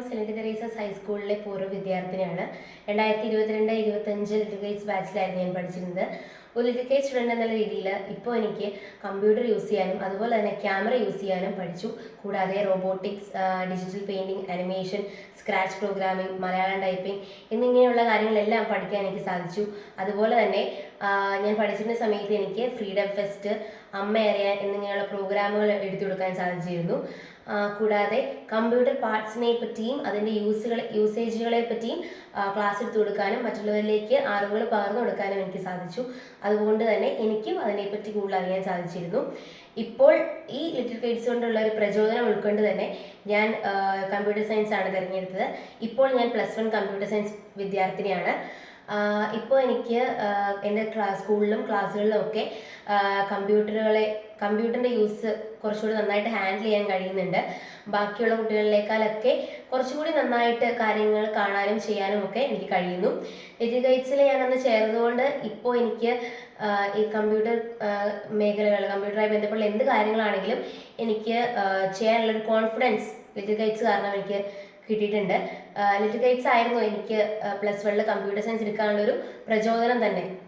Saint Teresa's ഹൈസ്കൂളിലെ പൂർവ്വ വിദ്യാർത്ഥിനിയാണ്. 2022-25 ലിറ്റിൽ കൈറ്റ്സ് ബാച്ചിലായിരുന്നു ഞാൻ പഠിച്ചിരുന്നത്. ഒരു ലിറ്റിൽ കൈറ്റ് സ്റ്റുഡൻറ് എന്നുള്ള രീതിയിൽ ഇപ്പോൾ എനിക്ക് കമ്പ്യൂട്ടർ യൂസ് ചെയ്യാനും അതുപോലെ തന്നെ ക്യാമറ യൂസ് ചെയ്യാനും പഠിച്ചു. കൂടാതെ robotics, digital painting, animation, scratch programming, Malayalam typing എന്നിങ്ങനെയുള്ള കാര്യങ്ങളെല്ലാം പഠിക്കാൻ എനിക്ക് സാധിച്ചു. അതുപോലെ തന്നെ ഞാൻ പഠിച്ചിരുന്ന സമയത്ത് എനിക്ക് ഫ്രീഡം ഫെസ്റ്റ്, അമ്മ അറിയാൻ എന്നിങ്ങനെയുള്ള പ്രോഗ്രാമുകൾ എടുത്തു കൊടുക്കാൻ സാധിച്ചിരുന്നു. കൂടാതെ കമ്പ്യൂട്ടർ പാർട്സിനെ പറ്റിയും അതിൻ്റെ യൂസേജുകളെ പറ്റിയും ക്ലാസ് എടുത്തു കൊടുക്കാനും മറ്റുള്ളവരിലേക്ക് അറിവുകൾ പകർന്നു കൊടുക്കാനും എനിക്ക് സാധിച്ചു. അതുകൊണ്ട് തന്നെ എനിക്കും അതിനെപ്പറ്റി കൂടുതൽ അറിയാൻ സാധിച്ചിരുന്നു. ഇപ്പോൾ ഈ ലിറ്റിൽ കൈറ്റ്സ് കൊണ്ടുള്ള ഒരു പ്രചോദനം ഉൾക്കൊണ്ട് തന്നെ ഞാൻ കമ്പ്യൂട്ടർ സയൻസ് ആണ് തിരഞ്ഞെടുത്തത്. ഇപ്പോൾ ഞാൻ +1 കമ്പ്യൂട്ടർ സയൻസ് വിദ്യാർത്ഥിനിയാണ്. ഇപ്പോൾ എനിക്ക് എൻ്റെ സ്കൂളിലും ക്ലാസ്സുകളിലും ഒക്കെ കമ്പ്യൂട്ടറിൻ്റെ യൂസ് കുറച്ചുകൂടി നന്നായിട്ട് ഹാൻഡിൽ ചെയ്യാൻ കഴിയുന്നുണ്ട്. ബാക്കിയുള്ള കുട്ടികളിലേക്കാളൊക്കെ കുറച്ചുകൂടി നന്നായിട്ട് കാര്യങ്ങൾ കാണാനും ചെയ്യാനും ഒക്കെ എനിക്ക് കഴിയുന്നു. ലിറ്റിൽ കൈറ്റ്സിൽ ഞാനന്ന് ചേർന്നതുകൊണ്ട് ഇപ്പോൾ എനിക്ക് ഈ കമ്പ്യൂട്ടർ കമ്പ്യൂട്ടറുമായി ബന്ധപ്പെട്ട എന്ത് കാര്യങ്ങളാണെങ്കിലും എനിക്ക് ചെയ്യാനുള്ളൊരു കോൺഫിഡൻസ് ലിറ്റിൽ കൈറ്റ്സ് കാരണം എനിക്ക് കിട്ടിയിട്ടുണ്ട്. ലിറ്റിൽ കൈറ്റ്സ് ആയിരുന്നു എനിക്ക് +1 കമ്പ്യൂട്ടർ സയൻസ് എടുക്കാനുള്ളൊരു പ്രചോദനം തന്നെ.